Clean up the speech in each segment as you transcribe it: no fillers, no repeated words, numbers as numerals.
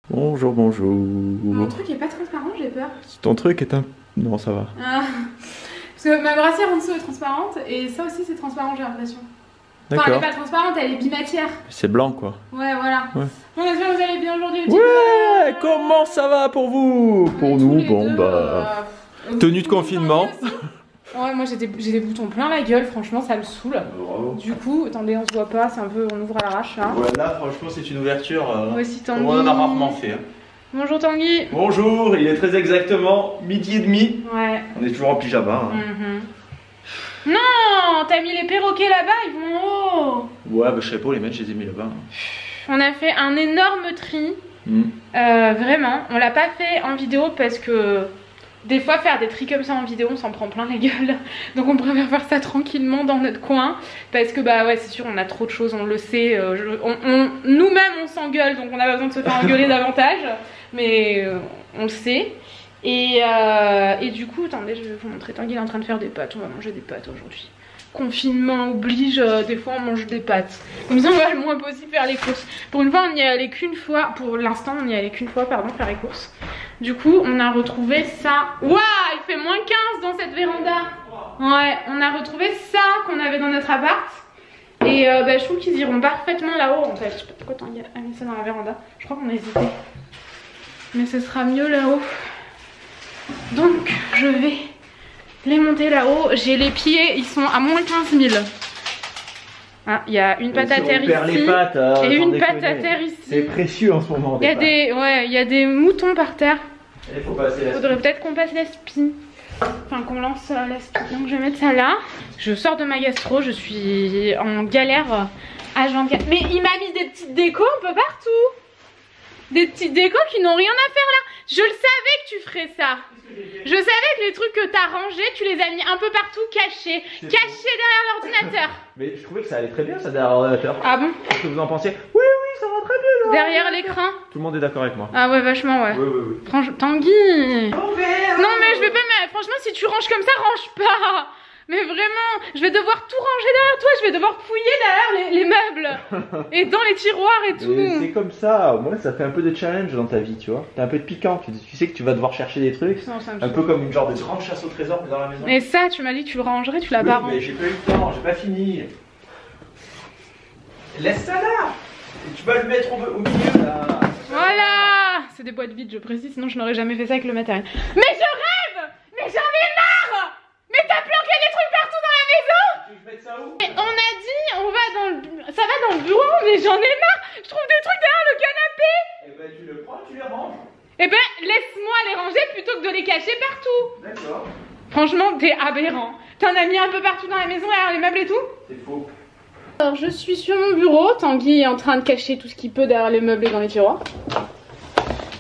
Bonjour, bonjour. Mon truc est pas transparent, j'ai peur. Ton truc est un... Non, ça va. Ah. Parce que ma brassière en dessous est transparente et ça aussi c'est transparent, j'ai l'impression. Enfin, elle est pas transparente, elle est bimatière. C'est blanc, quoi. Ouais, voilà. Ouais. Bon, j'espère que vous allez bien aujourd'hui. Ouais, comment ça va pour vous? Pour nous, bon, tenue de confinement. Ouais, moi j'ai des boutons plein la gueule, franchement ça me saoule. Bravo. Du coup, attendez, on se voit pas, c'est un peu, on ouvre à l'arrache là. Ouais, là, franchement, c'est une ouverture. Voici Tanguy. On en a rarement fait. Hein. Bonjour Tanguy. Bonjour, il est très exactement 12h30. Ouais. On est toujours en pyjama. Hein. Non, t'as mis les perroquets là-bas, ils vont en haut. Ouais, bah je sais pas, les mettre, je les ai mis là-bas. On a fait un énorme tri. Vraiment, on l'a pas fait en vidéo parce que des fois faire des tris comme ça en vidéo on s'en prend plein la gueule. Donc on préfère faire ça tranquillement dans notre coin. Parce que bah ouais c'est sûr on a trop de choses, on le sait. Nous-mêmes on s'engueule donc on a besoin de se faire engueuler davantage. Mais on le sait. Et du coup, attendez, je vais vous montrer. Tanguy est en train de faire des pâtes. On va manger des pâtes aujourd'hui. Confinement oblige, des fois on mange des pâtes. Comme ça on va le moins possible faire les courses. Pour une fois on n'y est allé qu'une fois. Pour l'instant on n'y est allé qu'une fois, pardon, faire les courses. Du coup on a retrouvé ça. Waouh, il fait moins 15 dans cette véranda. Ouais, on a retrouvé ça qu'on avait dans notre appart. Et je trouve qu'ils iront parfaitement là-haut en fait. Je sais pas pourquoi Tanguy a mis ça dans la véranda. Je crois qu'on a hésité. Mais ce sera mieux là-haut. Donc je vais les monter là-haut. J'ai les pieds, ils sont à moins 15 000. Ah, il y a une patte à terre ici les pattes, et une patte à terre ici. C'est précieux en ce moment. Il y a des moutons par terre. Il faut passer la Faudrait peut-être qu'on passe la spie. Enfin qu'on lance la spie. Donc je vais mettre ça là. Je sors de ma gastro, je suis en galère H24. Mais il m'a mis des petites décos un peu partout. Des petites décos qui n'ont rien à faire là. Je le savais que tu ferais ça. Je savais que les trucs que t'as rangés, tu les as mis un peu partout cachés. Cachés derrière l'ordinateur. Mais je trouvais que ça allait très bien ça derrière l'ordinateur. Ah bon? Qu'est-ce que vous en pensiez? Oui, oui, ça va très bien là. Derrière l'écran. Tout le monde est d'accord avec moi. Ah ouais, vachement, ouais. Oui. Franchement, Tanguy. Non mais je vais pas, mais franchement si tu ranges comme ça, range pas. Mais vraiment, je vais devoir tout ranger derrière toi, je vais devoir fouiller derrière les meubles. Et dans les tiroirs et tout. C'est comme ça, au moins ça fait un peu de challenge dans ta vie, tu vois. T'as un peu de piquant, tu sais que tu vas devoir chercher des trucs. Non, un peu comme une genre de grande chasse au trésor dans la maison. Mais ça, tu m'as dit que tu le rangerais, tu l'as pas rangé. Mais j'ai pas eu le temps, j'ai pas fini. Laisse ça là. Et tu vas le mettre au milieu là. Voilà. C'est des boîtes vides, je précise, sinon je n'aurais jamais fait ça avec le matériel. Mais je rêve. Mais j'en ai marre. Mais t'as planqué des trucs partout dans la maison. Tu veux que je mette ça où? Mais on a dit, ça va dans le bureau, mais j'en ai marre. Je trouve des trucs derrière le canapé. Eh ben tu le prends, tu les ranges. Eh ben laisse-moi les ranger plutôt que de les cacher partout. D'accord. Franchement, t'es aberrant. T'en as mis un peu partout dans la maison, derrière les meubles et tout. C'est faux. Alors je suis sur mon bureau, Tanguy est en train de cacher tout ce qu'il peut derrière les meubles et dans les tiroirs.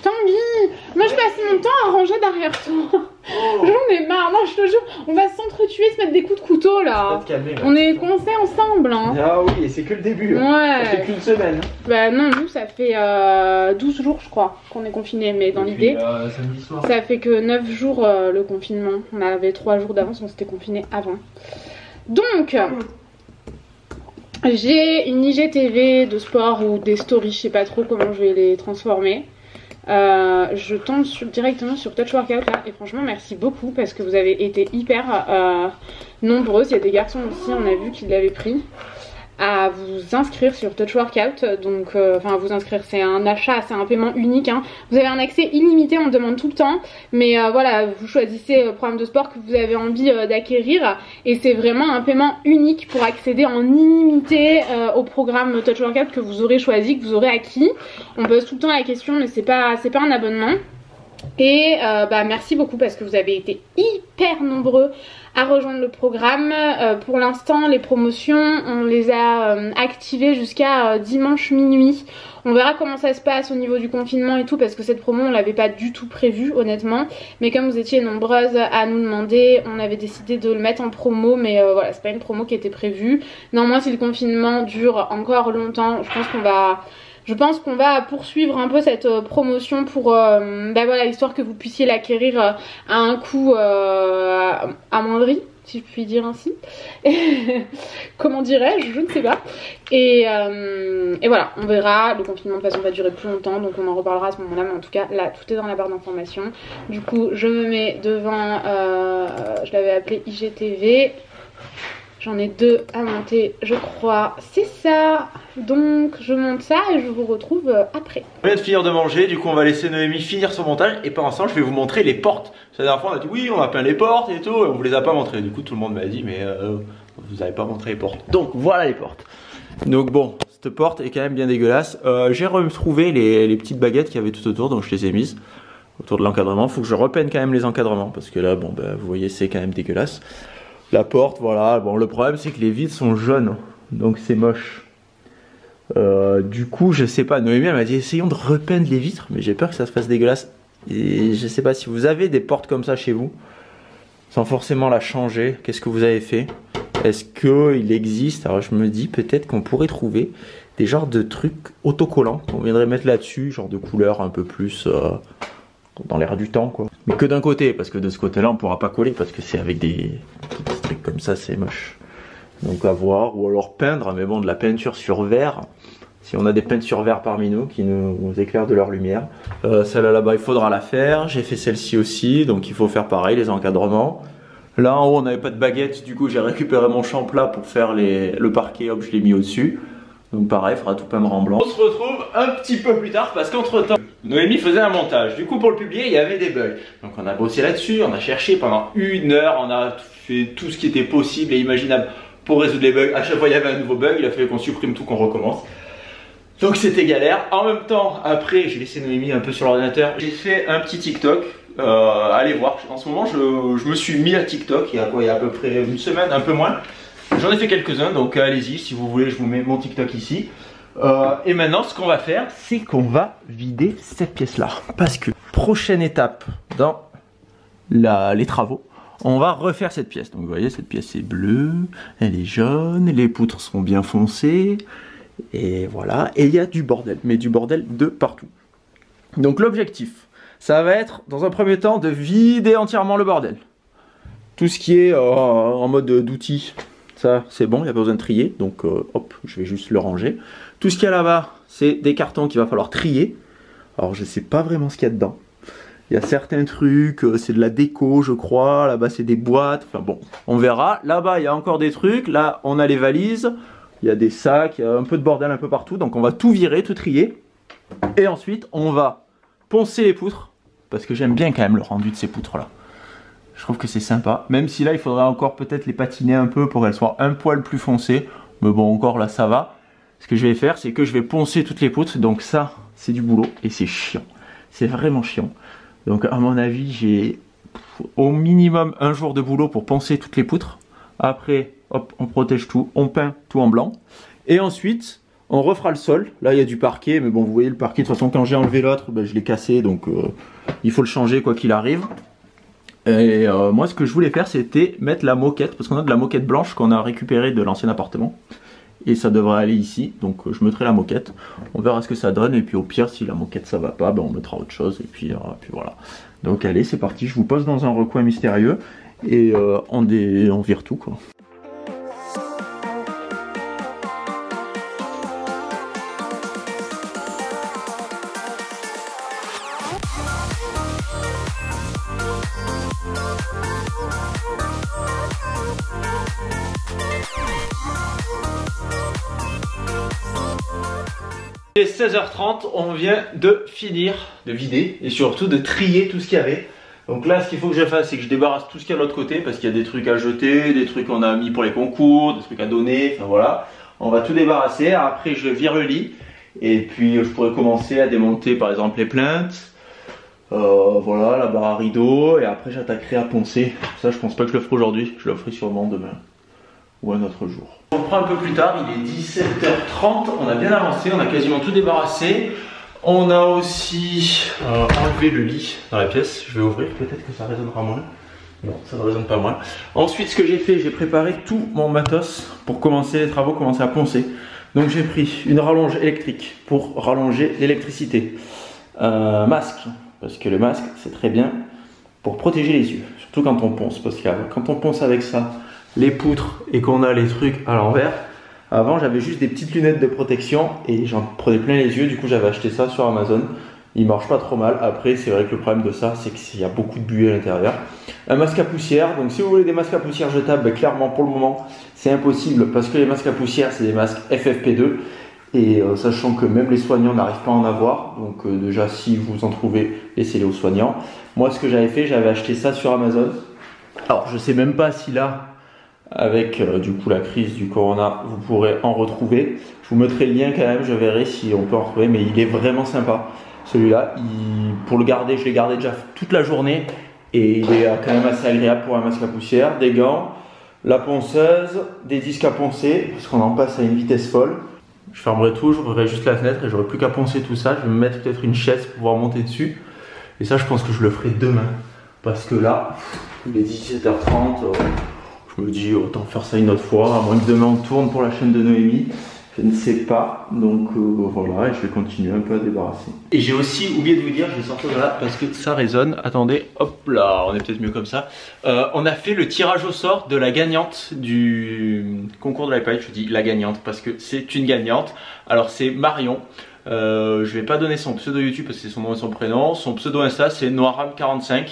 Tanguy, moi je passe mon temps à ranger derrière toi. J'en ai marre, non je te jure, on va s'entretuer, se mettre des coups de couteau là. Calmer, on est coincés ensemble hein. Ah oui, et c'est que le début. Ouais. Ça fait qu'une semaine. Bah non, nous ça fait 12 jours je crois qu'on est confinés, mais dans l'idée Samedi soir. ça fait que 9 jours le confinement. On avait 3 jours d'avance, on s'était confinés avant. Donc j'ai une IGTV de sport ou des stories, je sais pas trop comment je vais les transformer. Je tombe directement sur Touch Workout là et franchement merci beaucoup parce que vous avez été hyper nombreuses. Il y a des garçons aussi, on a vu qu'ils l'avaient pris, à vous inscrire sur Touch Workout. Donc enfin vous inscrire, c'est un achat, c'est un paiement unique hein. Vous avez un accès illimité, on demande tout le temps. Mais voilà, vous choisissez le programme de sport que vous avez envie d'acquérir. Et c'est vraiment un paiement unique pour accéder en illimité au programme Touch Workout que vous aurez choisi, que vous aurez acquis. On pose tout le temps la question mais c'est pas un abonnement. Et merci beaucoup parce que vous avez été hyper nombreux à rejoindre le programme. Pour l'instant les promotions on les a activées jusqu'à dimanche minuit. On verra comment ça se passe au niveau du confinement et tout parce que cette promo on l'avait pas du tout prévue honnêtement. Mais comme vous étiez nombreuses à nous demander, on avait décidé de le mettre en promo. Mais voilà, c'est pas une promo qui était prévue. Néanmoins si le confinement dure encore longtemps, je pense qu'on va poursuivre un peu cette promotion pour voilà, histoire que vous puissiez l'acquérir à un coût amoindri. si je puis dire ainsi. Comment dirais-je, je ne sais pas. Et voilà, on verra. Le confinement de toute façon va durer plus longtemps, donc on en reparlera à ce moment-là. Mais en tout cas, là, tout est dans la barre d'information. Du coup, je me mets devant, je l'avais appelé IGTV. J'en ai 2 à monter, je crois. C'est ça. Donc, je monte ça et je vous retrouve après. On vient de finir de manger, du coup on va laisser Noémie finir son montage. Et pendant ce temps, je vais vous montrer les portes. La dernière fois, on a dit oui, on a peint les portes et tout, et on vous les a pas montrées. Du coup, tout le monde m'a dit, mais vous avez pas montré les portes. Donc, voilà les portes. Donc bon, cette porte est quand même bien dégueulasse. J'ai retrouvé les petites baguettes qu'il y avait tout autour, donc je les ai mises autour de l'encadrement. Faut que je repeigne quand même les encadrements, parce que là, bon, bah, vous voyez, c'est quand même dégueulasse. La porte, voilà. Bon, le problème, c'est que les vitres sont jaunes, donc c'est moche. Du coup, je sais pas. Noémie, elle m'a dit, essayons de repeindre les vitres, mais j'ai peur que ça se fasse dégueulasse. Et je sais pas si vous avez des portes comme ça chez vous, sans forcément la changer. Qu'est-ce que vous avez fait? Est-ce qu'il existe? Alors, je me dis peut-être qu'on pourrait trouver des genres de trucs autocollants qu'on viendrait mettre là-dessus, genre de couleur un peu plus dans l'air du temps, quoi. Mais que d'un côté, parce que de ce côté-là, on pourra pas coller, parce que c'est avec des petits trucs comme ça, c'est moche. Donc à voir, ou alors peindre, mais bon, de la peinture sur verre. Si on a des peintres sur verre parmi nous qui nous éclairent de leur lumière. Celle-là là-bas, il faudra la faire. J'ai fait celle-ci aussi, donc il faut faire pareil, les encadrements. Là en haut, on n'avait pas de baguette, du coup j'ai récupéré mon champ-plat pour faire le parquet, hop, je l'ai mis au-dessus. Donc pareil, il faudra tout peindre en blanc. On se retrouve un petit peu plus tard parce qu'entre temps, Noémie faisait un montage. Du coup, pour le publier, il y avait des bugs. Donc on a bossé là-dessus, on a cherché pendant 1 heure, on a fait tout ce qui était possible et imaginable pour résoudre les bugs. À chaque fois, il y avait un nouveau bug, il a fallu qu'on supprime tout, qu'on recommence. Donc c'était galère. En même temps, après, j'ai laissé Noémie un peu sur l'ordinateur. J'ai fait un petit TikTok. Allez voir. En ce moment, je me suis mis à TikTok il y a à peu près 1 semaine, un peu moins. J'en ai fait quelques-uns, donc allez-y, si vous voulez, je vous mets mon TikTok ici. Et maintenant, ce qu'on va faire, c'est qu'on va vider cette pièce-là. Parce que, prochaine étape dans les travaux, on va refaire cette pièce. Donc vous voyez, cette pièce est bleue, elle est jaune, les poutres sont bien foncées. Et voilà, et il y a du bordel, mais du bordel de partout. Donc l'objectif, ça va être, dans un premier temps, de vider entièrement le bordel. Tout ce qui est en mode d'outils. Ça, c'est bon, il n'y a pas besoin de trier. Donc, hop, je vais juste le ranger. Tout ce qu'il y a là-bas, c'est des cartons qu'il va falloir trier. Alors, je ne sais pas vraiment ce qu'il y a dedans. Il y a certains trucs, c'est de la déco, je crois. Là-bas, c'est des boîtes. Enfin bon, on verra. Là-bas, il y a encore des trucs. Là, on a les valises. Il y a des sacs. Il y a un peu de bordel un peu partout. Donc, on va tout virer, tout trier. Et ensuite, on va poncer les poutres. Parce que j'aime bien quand même le rendu de ces poutres-là. Je trouve que c'est sympa, même si là il faudrait encore peut-être les patiner un peu pour qu'elles soient un poil plus foncées. Mais bon, encore là ça va. Ce que je vais faire, c'est que je vais poncer toutes les poutres. Donc ça, c'est du boulot et c'est chiant. C'est vraiment chiant. Donc à mon avis, j'ai au minimum 1 jour de boulot pour poncer toutes les poutres. Après, hop, on protège tout, on peint tout en blanc. Et ensuite, on refera le sol. Là, il y a du parquet, mais bon, vous voyez le parquet. De toute façon, quand j'ai enlevé l'autre, ben, je l'ai cassé. Donc il faut le changer quoi qu'il arrive. Et moi ce que je voulais faire c'était mettre la moquette, parce qu'on a de la moquette blanche qu'on a récupérée de l'ancien appartement. Et ça devrait aller ici, donc je mettrai la moquette. On verra ce que ça donne, et puis au pire si la moquette ça va pas, ben on mettra autre chose, et puis voilà. Donc allez c'est parti, je vous pose dans un recoin mystérieux, et on vire tout quoi. Il est 16h30, on vient de finir de vider et surtout de trier tout ce qu'il y avait. Donc là ce qu'il faut que je fasse c'est que je débarrasse tout ce qu'il y a de l'autre côté parce qu'il y a des trucs à jeter, des trucs qu'on a mis pour les concours, des trucs à donner, enfin voilà. On va tout débarrasser, après je vire le lit et puis je pourrais commencer à démonter par exemple les plinthes. Voilà la barre à rideau et après j'attaquerai à poncer. Ça je pense pas que je le ferai aujourd'hui, je le ferai sûrement demain ou un autre jour. On reprend un peu plus tard, il est 17h30, on a bien avancé, on a quasiment tout débarrassé. On a aussi enlevé le lit dans la pièce, je vais ouvrir, peut-être que ça résonnera moins. Non, ça ne résonne pas moins. Ensuite ce que j'ai fait, j'ai préparé tout mon matos pour commencer les travaux, commencer à poncer. Donc j'ai pris une rallonge électrique pour rallonger l'électricité. Masque, parce que le masque c'est très bien pour protéger les yeux, surtout quand on ponce, parce que quand on ponce avec ça, les poutres et qu'on a les trucs à l'envers, avant j'avais juste des petites lunettes de protection et j'en prenais plein les yeux, du coup j'avais acheté ça sur Amazon. Il marche pas trop mal. Après, c'est vrai que le problème de ça, c'est qu'il y a beaucoup de buée à l'intérieur. Un masque à poussière. Donc, si vous voulez des masques à poussière jetables, ben, clairement, pour le moment, c'est impossible parce que les masques à poussière, c'est des masques FFP2. Et sachant que même les soignants n'arrivent pas à en avoir. Donc, déjà, si vous en trouvez, laissez-les aux soignants. Moi, ce que j'avais fait, j'avais acheté ça sur Amazon. Alors, je sais même pas si là, avec du coup la crise du corona, vous pourrez en retrouver. Je vous mettrai le lien quand même, je verrai si on peut en retrouver. Mais il est vraiment sympa. Celui-là, pour le garder, je l'ai gardé déjà toute la journée et il est quand même assez agréable pour un masque à poussière, des gants, la ponceuse, des disques à poncer, parce qu'on en passe à une vitesse folle. Je fermerai tout, j'ouvrirai juste la fenêtre et j'aurai plus qu'à poncer tout ça. Je vais me mettre peut-être une chaise pour pouvoir monter dessus. Et ça, je pense que je le ferai demain. Parce que là, il est 17h30, je me dis autant faire ça une autre fois, à moins que demain on tourne pour la chaîne de Noémie. Je ne sais pas, donc voilà, et je vais continuer un peu à débarrasser. Et j'ai aussi oublié de vous dire, je vais sortir de là parce que ça résonne. Attendez, hop là, on est peut-être mieux comme ça. On a fait le tirage au sort de la gagnante du concours de l'iPad. Je dis la gagnante parce que c'est une gagnante. Alors c'est Marion. Je vais pas donner son pseudo YouTube parce que c'est son nom et son prénom. Son pseudo Insta c'est Noiram45.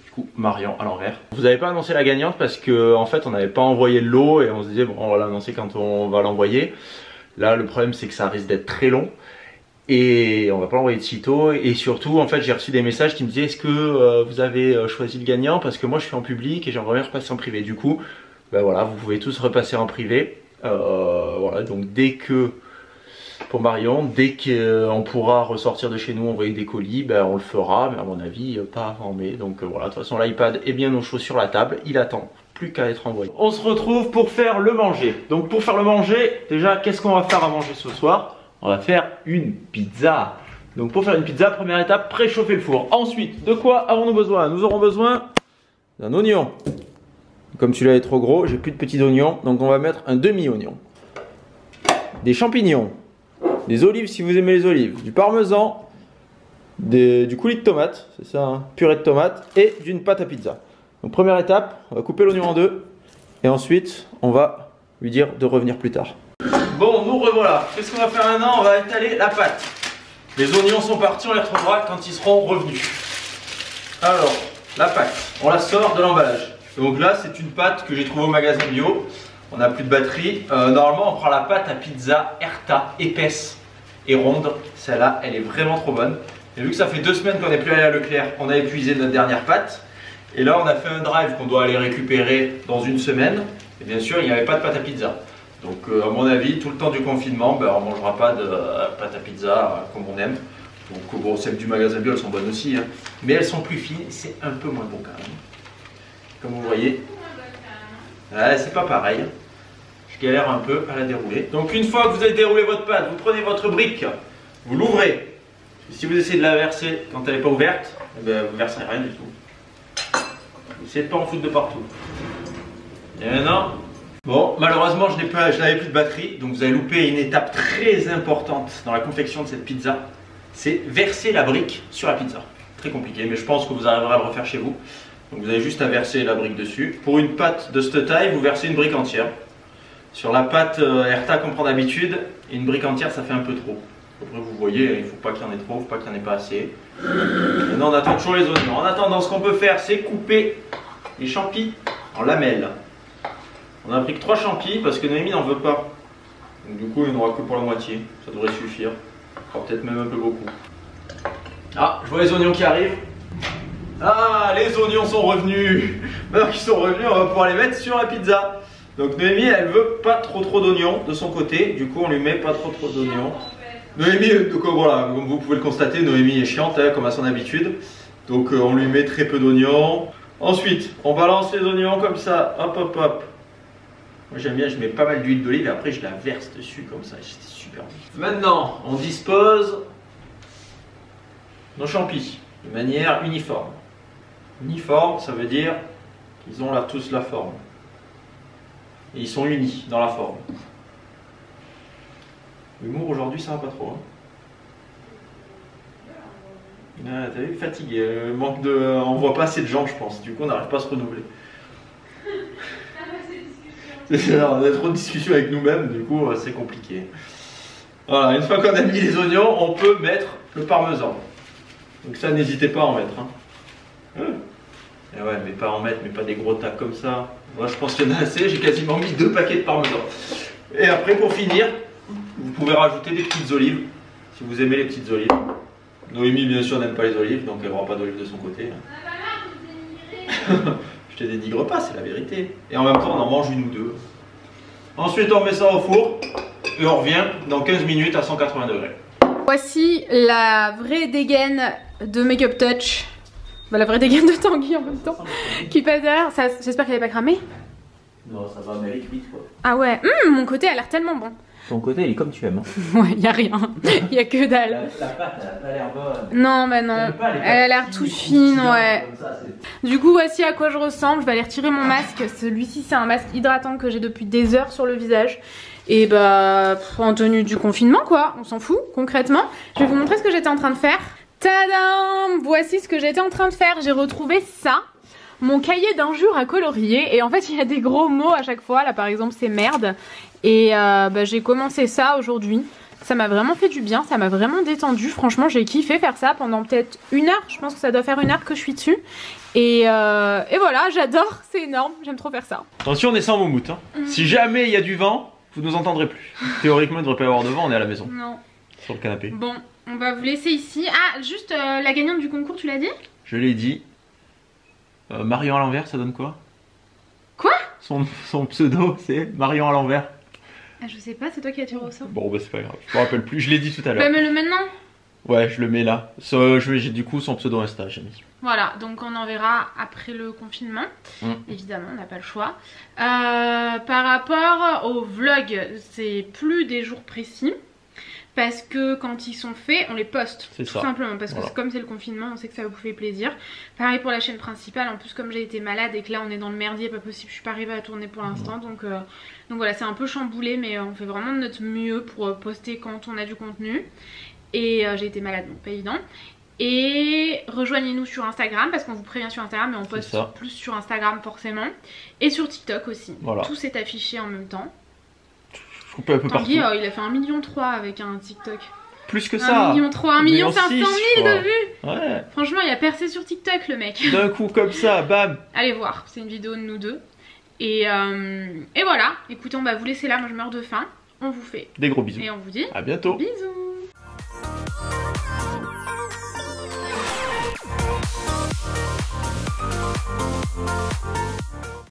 Du coup, Marion à l'envers. Vous n'avez pas annoncé la gagnante parce que en fait on n'avait pas envoyé le lot et on se disait bon on va l'annoncer quand on va l'envoyer. Là, le problème, c'est que ça risque d'être très long et on va pas l'envoyer de sitôt. Et surtout, en fait, j'ai reçu des messages qui me disaient est-ce que vous avez choisi le gagnant parce que moi, je suis en public et j'aimerais bien repasser en privé. Du coup, ben voilà, vous pouvez tous repasser en privé. Voilà, donc dès que, pour Marion, dès qu'on pourra ressortir de chez nous, envoyer des colis, ben on le fera. Mais à mon avis, pas avant mai. Donc voilà, de toute façon, l'iPad est bien au chaud sur la table. Il attend. Plus qu'à être envoyé. On se retrouve pour faire le manger. Donc pour faire le manger, déjà qu'est-ce qu'on va faire à manger ce soir? On va faire une pizza. Donc pour faire une pizza, première étape, préchauffer le four. Ensuite, de quoi avons-nous besoin? Nous aurons besoin d'un oignon. Comme celui-là est trop gros, j'ai plus de petits oignons, donc on va mettre un demi-oignon. Des champignons, des olives si vous aimez les olives, du parmesan, du coulis de tomate, c'est ça, hein, purée de tomate, et d'une pâte à pizza. Donc première étape, on va couper l'oignon en deux et ensuite on va lui dire de revenir plus tard. Bon, nous revoilà. Qu'est-ce qu'on va faire maintenant? On va étaler la pâte. Les oignons sont partis, on les retrouvera quand ils seront revenus. Alors, la pâte, on la sort de l'emballage. Donc là, c'est une pâte que j'ai trouvée au magasin bio. On n'a plus de batterie. Normalement, on prend la pâte à pizza Erta, épaisse et ronde. Celle-là, elle est vraiment trop bonne. Et vu que ça fait 2 semaines qu'on n'est plus allé à Leclerc, on a épuisé notre dernière pâte. Et là, on a fait un drive qu'on doit aller récupérer dans une semaine. Et bien sûr, il n'y avait pas de pâte à pizza. Donc, à mon avis, tout le temps du confinement, ben, on ne mangera pas de pâte à pizza comme on aime. Donc, bon, celles du magasin bio, elles sont bonnes aussi. Hein. Mais elles sont plus fines et c'est un peu moins bon quand même. Comme vous voyez. Ouais, c'est pas pareil. Je galère un peu à la dérouler. Donc, une fois que vous avez déroulé votre pâte, vous prenez votre brique, vous l'ouvrez. Si vous essayez de la verser quand elle n'est pas ouverte, eh ben, vous ne verserez rien du tout. Essayez de pas en foutre de partout. Et maintenant, bon, malheureusement, je n'avais plus de batterie, donc vous avez loupé une étape très importante dans la confection de cette pizza. C'est verser la brique sur la pizza. Très compliqué, mais je pense que vous arriverez à le refaire chez vous. Donc vous avez juste à verser la brique dessus. Pour une pâte de cette taille, vous versez une brique entière. Sur la pâte Erta qu'on prend d'habitude, une brique entière, ça fait un peu trop. Après, vous voyez, il ne faut pas qu'il y en ait trop, il ne faut pas qu'il n'y en ait pas assez. Maintenant, on attend toujours les oignons. En attendant, ce qu'on peut faire, c'est couper les champis en lamelles. On a pris que 3 champis parce que Noémie n'en veut pas. Donc, du coup, il n'y en aura que pour la moitié. Ça devrait suffire. Peut-être même un peu beaucoup. Ah, je vois les oignons qui arrivent. Ah, les oignons sont revenus. Maintenant qu'ils sont revenus, on va pouvoir les mettre sur la pizza. Donc Noémie, elle veut pas trop d'oignons de son côté. Du coup, on lui met pas trop d'oignons. Noémie, voilà, comme vous pouvez le constater, Noémie est chiante, hein, comme à son habitude. Donc on lui met très peu d'oignons. Ensuite, on balance les oignons comme ça, hop hop hop. Moi j'aime bien, je mets pas mal d'huile d'olive et après je la verse dessus comme ça, c'est super bon. Maintenant, on dispose nos champis de manière uniforme. Uniforme, ça veut dire qu'ils ont là tous la forme. Et ils sont unis dans la forme. L'humour aujourd'hui ça va pas trop. Hein. Ah, t'as vu, fatigué, manque de... on voit pas assez de gens je pense, du coup on n'arrive pas à se renouveler. C'est ça, on a trop de discussions avec nous-mêmes, du coup c'est compliqué. Voilà, une fois qu'on a mis les oignons, on peut mettre le parmesan. Donc ça, n'hésitez pas à en mettre. Hein. Et ouais, mais pas en mettre, mais pas des gros tas comme ça. Moi je pense qu'il y en a assez, j'ai quasiment mis 2 paquets de parmesan. Et après pour finir, vous pouvez rajouter des petites olives, si vous aimez les petites olives. Noémie bien sûr n'aime pas les olives, donc elle n'aura pas d'olives de son côté. Je te dénigre pas, c'est la vérité. Et en même temps on en mange une ou deux. Ensuite on met ça au four et on revient dans 15 minutes à 180 degrés. Voici la vraie dégaine de Make Up Touch. Bah, la vraie dégaine de Tanguy en même temps. Qui passe derrière. J'espère qu'elle n'est pas cramée. Non, ça va, mais elle est cuite quoi. Ah ouais, mon côté a l'air tellement bon. Ton côté, il est comme tu aimes. Hein. Ouais, y a rien. Y a que dalle. La pâte, elle a pas l'air bonne. Non, bah non. Elle a l'air toute fine, ouais. Ça, du coup, voici à quoi je ressemble. Je vais aller retirer mon masque. Celui-ci, c'est un masque hydratant que j'ai depuis des heures sur le visage. Et bah, en tenue du confinement, quoi. On s'en fout, concrètement. Je vais vous montrer ce que j'étais en train de faire. Tadam! Voici ce que j'étais en train de faire. J'ai retrouvé ça. Mon cahier d'injures à colorier. Et en fait, il y a des gros mots à chaque fois. Là, par exemple, c'est merde. Et bah, j'ai commencé ça aujourd'hui. Ça m'a vraiment fait du bien. Ça m'a vraiment détendu. Franchement, j'ai kiffé faire ça pendant peut-être 1 heure. Je pense que ça doit faire 1 heure que je suis dessus. Et voilà, j'adore. C'est énorme. J'aime trop faire ça. Attention, on est sans moumoute. Hein. Si jamais il y a du vent, vous nous entendrez plus. Théoriquement, il ne devrait pas y avoir de vent. On est à la maison. Non. Sur le canapé. Bon, on va vous laisser ici. Ah, juste la gagnante du concours, tu l'as dit? Je l'ai dit. Marion à l'envers, ça donne quoi? Quoi? Son pseudo, c'est Marion à l'envers. Ah, je sais pas, c'est toi qui as tiré au sort. Bon, bah c'est pas grave, je me rappelle plus, je l'ai dit tout à l'heure. Bah, mets-le maintenant. Ouais, je le mets là. J'ai du coup son pseudo Insta, j'ai mis. Voilà, donc on en verra après le confinement. Évidemment, on n'a pas le choix. Par rapport au vlog, c'est plus des jours précis. Parce que quand ils sont faits, on les poste. C'est ça. Tout simplement. Parce que voilà. comme c'est le confinement, on sait que ça vous fait plaisir. Pareil pour la chaîne principale. En plus, comme j'ai été malade et que là on est dans le merdier, pas possible, je suis pas arrivée à tourner pour l'instant. Donc voilà, c'est un peu chamboulé, mais on fait vraiment de notre mieux pour poster quand on a du contenu. Et j'ai été malade, donc pas évident. Et rejoignez-nous sur Instagram parce qu'on vous prévient sur Instagram, mais on poste plus sur Instagram forcément. Et sur TikTok aussi. Voilà. Tout s'est affiché en même temps. Un peu partout. Tanguy, il a fait 1,3 million avec un TikTok. Plus que ça. 1,5 million, 500 000 de vues. Ouais. Franchement, il a percé sur TikTok le mec. D'un coup comme ça, bam. Allez voir, c'est une vidéo de nous deux. Et voilà, écoutez, on va vous laisser là, moi je meurs de faim. On vous fait des gros bisous. Et on vous dit à bientôt. Bisous.